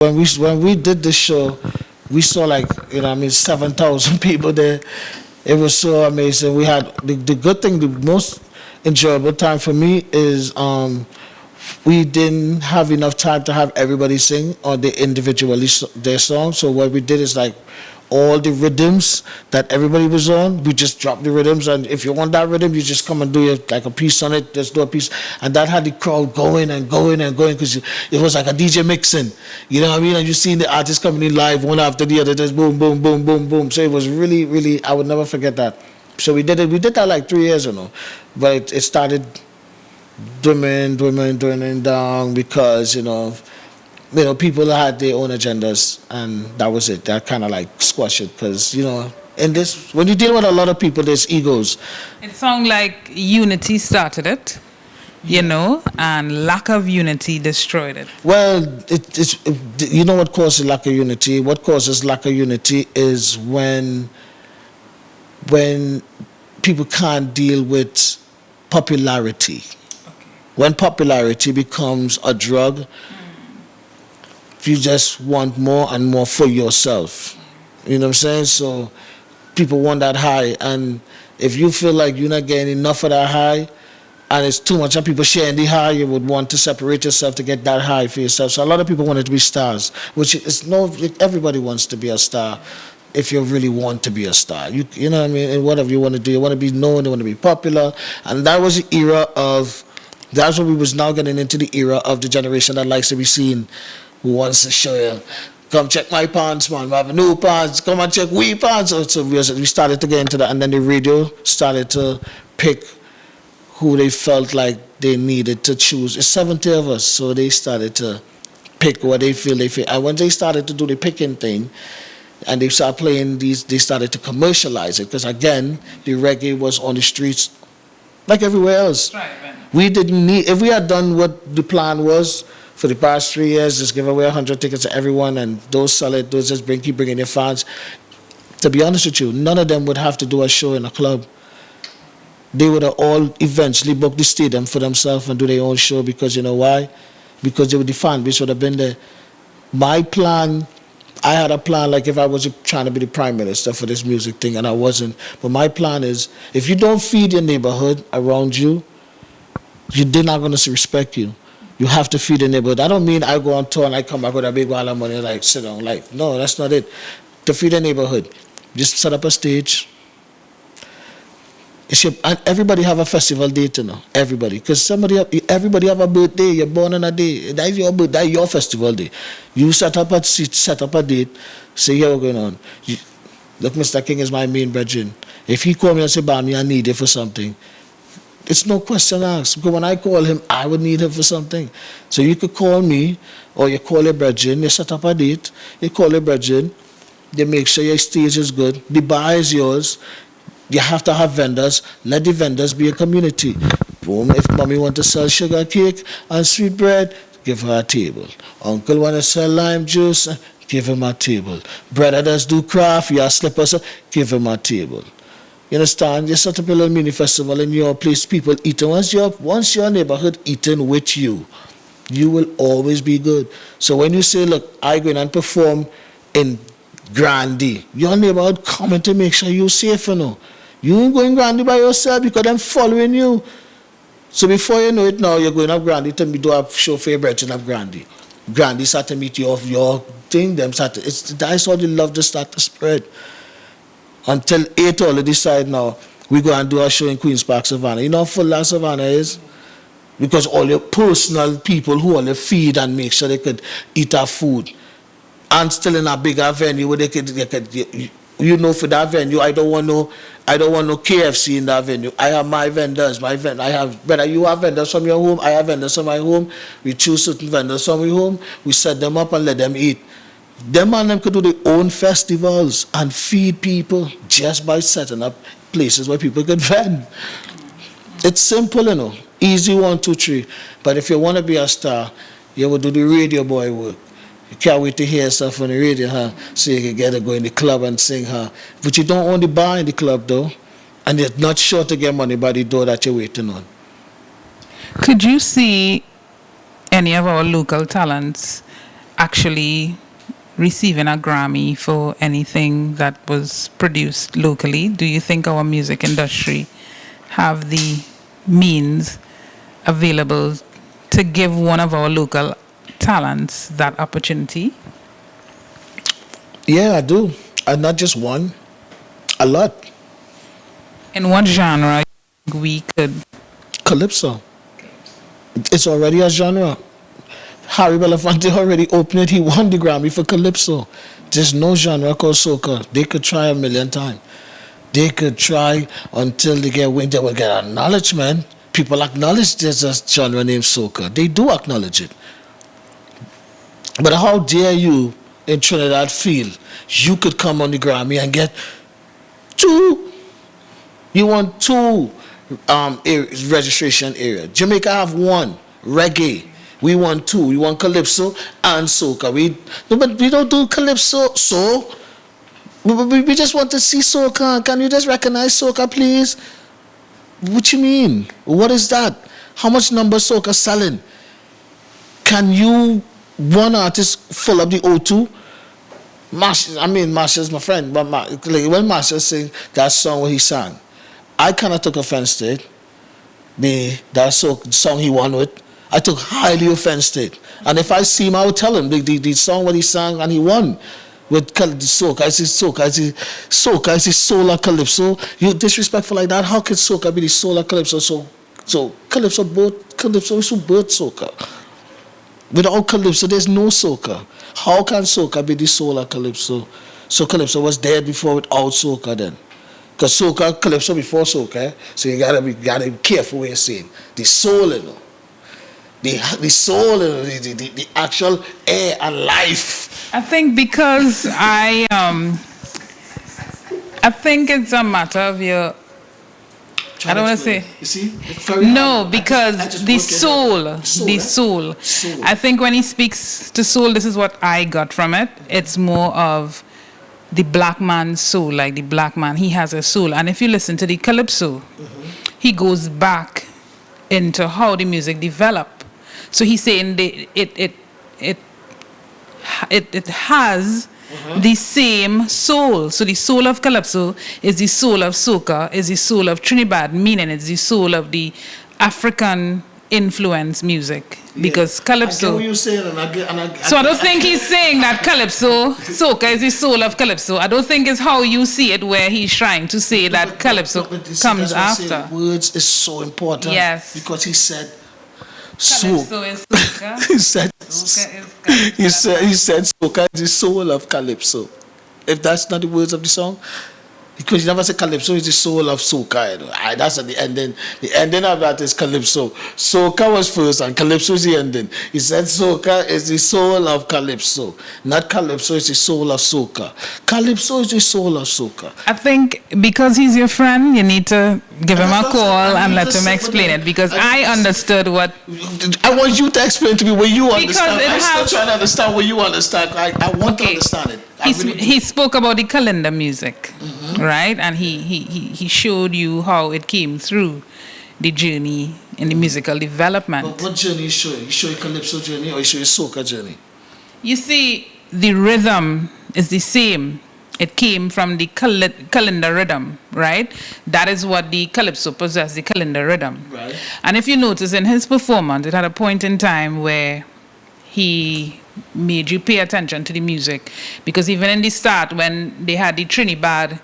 when we did the show, we saw like 7,000 people there. It was so amazing. We had the good thing, the most enjoyable time for me is we didn't have enough time to have everybody sing or they individually their song. So what we did is like all the rhythms that everybody was on, we just dropped the rhythms, and if you want that rhythm, you just come and do like a piece on it, just do a piece, and that had the crowd going and going and going because it was like a DJ mixing, you know what I mean? And you seen the artists coming in live one after the other, just boom, boom, boom, boom, boom. So it was really, really, I would never forget that. So we did it. We did that like 3 years, but it started dwindling down because people had their own agendas, and that was it. That kind of like squashed it because, in this, when you deal with a lot of people, there's egos. It sounds like unity started it, and lack of unity destroyed it. Well, you know what causes lack of unity? What causes lack of unity is when people can't deal with popularity. Okay. When popularity becomes a drug, you just want more and more for yourself. You know what I'm saying? So people want that high. And if you feel like you're not getting enough of that high, and it's too much of people sharing the high, you would want to separate yourself to get that high for yourself. So a lot of people wanted to be stars, which is everybody wants to be a star if you really want to be a star. You know what I mean? And whatever you want to do, you want to be known, you want to be popular. And that was the era of, that's what we was now getting into, the era of the generation that likes to be seen. Who wants to show you, come check my pants, man, I have new pants, come and check we pants. So we started to get into that, and then the radio started to pick who they felt like they needed to choose. It's 70 of us, so they started to pick what they feel. And when they started to do the picking thing, and they started playing these, they started to commercialize it, because again, the reggae was on the streets like everywhere else. Right. We didn't need, if we had done what the plan was, for the past 3 years, just give away 100 tickets to everyone, and those sell it, those just keep bringing their fans. To be honest with you, none of them would have to do a show in a club. They would have all eventually booked the stadium for themselves and do their own show, because you know why? Because they would, the fan base would have been there. My plan, I had a plan, like if I was trying to be the prime minister for this music thing, and I wasn't. But my plan is, if you don't feed your neighborhood around you, they're not going to respect you. You have to feed the neighborhood. I don't mean I go on tour and I come back with a big wall of money and like sit down. Like, no, that's not it. To feed the neighborhood, just set up a stage. And everybody have a festival date, everybody. Because everybody have a birthday. You're born on a day. That is your birthday. That is your festival day. You set up a date. Say, here we're going on. Look, Mr. King is my main brethren. If he call me and say, Bami, I need you for something, it's no question asked. Because when I call him, I would need him for something. So you could call me, or you call your brethren, you set up a date, you call your brethren, you make sure your stage is good, the bar is yours, you have to have vendors, let the vendors be a community. Boom, if mommy want to sell sugar cake and sweet bread, give her a table. Uncle want to sell lime juice, give him a table. Brother does do craft, you have slippers, give him a table. You understand? You set up a little mini festival in your place, people eating. Once your neighborhood eating with you, you will always be good. So when you say, look, I go in and perform in Grandy, your neighborhood coming to make sure you're safe, You ain't going Grandy by yourself because I'm following you. So before you know it now, you're going up Grandy to do a show for your brethren up Grandy. Grandy start to meet you off your thing, that's how the love just start to spread. Until 8 all decide now, we go and do a show in Queen's Park, Savannah. You know how full that Savannah is? Because all your personal people who only feed and make sure they could eat our food. And still in a bigger venue where they could for that venue, I don't want no KFC in that venue. I have my vendors, I have, whether you have vendors from your home, I have vendors from my home. We choose certain vendors from your home, we set them up and let them eat. Them and them could do their own festivals and feed people just by setting up places where people could vend. It's simple, Easy 1, 2, 3. But if you want to be a star, you will do the radio boy work. You can't wait to hear stuff on the radio, so you can get to go in the club and sing, But you don't own the bar in the club, though. And you're not sure to get money by the door that you're waiting on. Could you see any of our local talents actually receiving a Grammy for anything that was produced locally? Do you think our music industry have the means available to give one of our local talents that opportunity? Yeah, I do. And not just one, a lot. In what genre we could? Calypso. It's already a genre. Harry Belafonte already opened it. He won the Grammy for Calypso. There's no genre called soca. They could try a million times. They could try until they get when they will get acknowledgement. People acknowledge there's a genre named soca. They do acknowledge it. But how dare you in Trinidad feel you could come on the Grammy and get two? You want two registration area. Jamaica have one. Reggae. We want two. We want Calypso and soca. But we don't do Calypso. So we just want to see soca. Can you just recognize soca, please? What you mean? What is that? How much number soca selling? Can you, one artist, fill up the O2? Marshall's my friend, but when Marshall sing that song where he sang, I kind of took offense to it. That song he won with, I took highly offense to it. And if I see him, I would tell him the song what he sang and he won with soca. I say soca. I say soul of Calypso. You disrespectful like that? How could soca be the soul of Calypso? So Calypso is who birthed soca. Without Calypso, there's no soca. How can soca be the soul of Calypso? So Calypso was dead before without soca then. Because soca, Calypso before soca, eh? So you gotta be careful what you're saying. The soul, you know. The soul, you know, the actual air and life. I think because I think it's a matter of your. I don't want to say. You see? It's very no, hard. because the soul. I think when he speaks to soul, this is what I got from it. It's more of the black man's soul, like the black man. He has a soul, and if you listen to the Calypso, he goes back into how the music developed. So he's saying it has the same soul. So the soul of Calypso is the soul of soca, is the soul of Trinidad, meaning it's the soul of the African influence music. Because Calypso. I get what you're saying, so I don't think he's saying that Calypso, soca is the soul of Calypso. I don't think it's how you see it, where he's trying to say that Calypso comes after. Words is so important. Yes. Because he said. Calypso is soca. he said soca is the soul of Calypso. If that's not the words of the song, because he never said Calypso is the soul of soca. You know? That's at the ending. The ending of that is Calypso. Soca was first and Calypso is the ending. He said soca is the soul of Calypso. Not Calypso is the soul of soca. Calypso is the soul of soca. I think because he's your friend, you need to give him a call and let him explain it. Because I understood what. I want you to explain to me what you understand. I'm still has, trying to understand what you understand. I want to understand it. He spoke about the calendar music, right? And he showed you how it came through the journey in the musical development. But what journey is showing? You show your Calypso journey or you show your soca journey? You see, the rhythm is the same. It came from the calendar rhythm, right? That is what the Calypso possessed, the calendar rhythm. Right. And if you notice in his performance, it had a point in time where he made you pay attention to the music, because even in the start when they had the Trinidad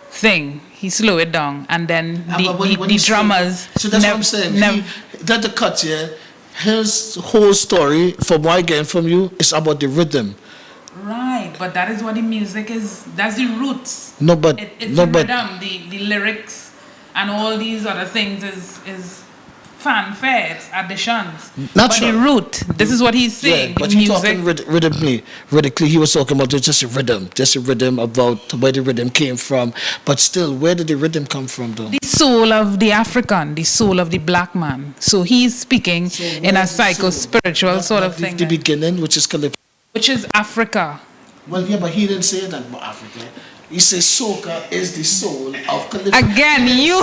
thing, he slowed it down, and then the drummers. So that's what I'm saying. That the cut here, his whole story, from what I get from you, is about the rhythm. Right, but that is what the music is. That's the roots. It's the rhythm, the lyrics, and all these other things is fanfare, it's additions. But the root, this is what he's saying. Yeah, but he's talking rhythmically. He was talking about just a rhythm about where the rhythm came from. But still, where did the rhythm come from, though? The soul of the African, the soul of the black man. So he's speaking in a psycho-spiritual sort of thing. The beginning, which is Calypso. Which is Africa. Well, yeah, but he didn't say that about Africa. He says soca is the soul of Calypso. Again, you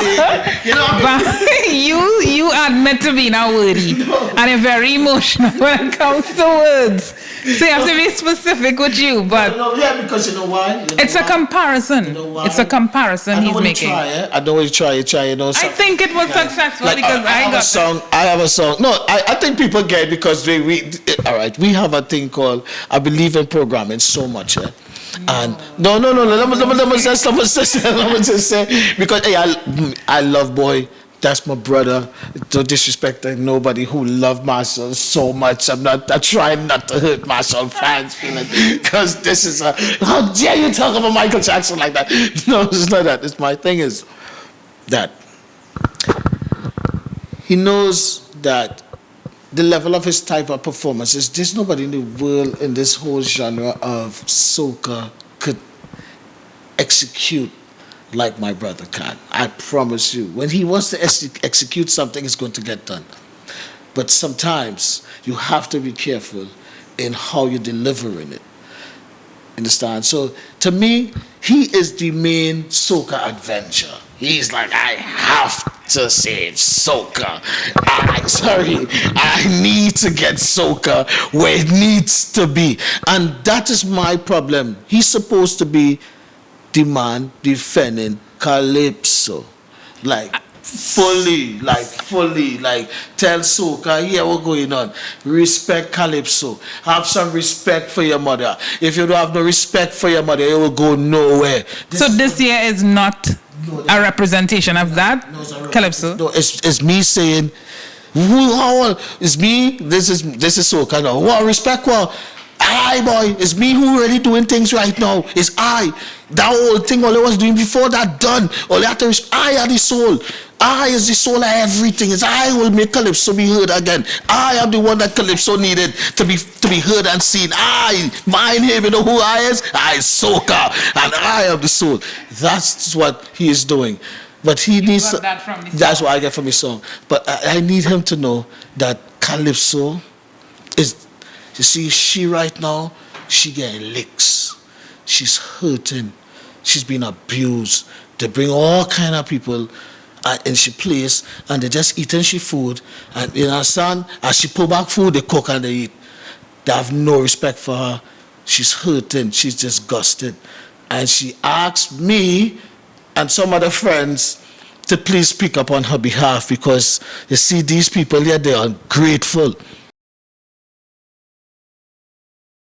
you admit to being a wordy and you're very emotional when it comes to words. So you have to be specific with you, but No, yeah, because you know why? You know it's a why? comparison. You know why? It's a comparison I know he's when you making. try, I know when you try, you know. I think it was successful Like, because I have a got song. I have a song. No, I think people get it because all right, we have a thing called I believe in programming so much. And no. Let me just say because hey, I love boy. That's my brother. Don't disrespect nobody who love Marshall so much. I'm trying not to hurt Marshall fans' feeling because this is how dare you talk about Michael Jackson like that? No, it's not that. It's my thing is that he knows that the level of his type of performances, there's nobody in the world in this whole genre of soca could execute like my brother can. I promise you. When he wants to execute something, it's going to get done. But sometimes you have to be careful in how you're delivering it. Understand? So to me, he is the main soca adventure. He's like, I have to save soca. I need to get soca where it needs to be. And that is my problem. He's supposed to be the man defending Calypso. Like fully, tell soca, yeah, what's going on? Respect Calypso. Have some respect for your mother. If you don't have no respect for your mother, you will go nowhere. So this year is not a representation of that, Calypso? No, it's me saying, it's me, this is soca now. What respect what? I boy, it's me who really doing things right now. It's I. That whole thing all I was doing before that done. All I have to I are the soul. I is the soul of everything. It's I will make Calypso be heard again. I am the one that Calypso needed to be heard and seen. I, mine him, you know who I is? I is soca. And I am the soul. That's what he is doing. But he needs got that from the song. That's what I get from his song. But I need him to know that Calypso is, you see, she right now, she getting licks. She's hurting. She's been abused. They bring all kind of people and she plays and they just eating she food. And you understand? As she pull back food, they cook and they eat. They have no respect for her. She's hurting. She's disgusted. And she asked me and some other friends to please speak up on her behalf because you see these people here, they're ungrateful.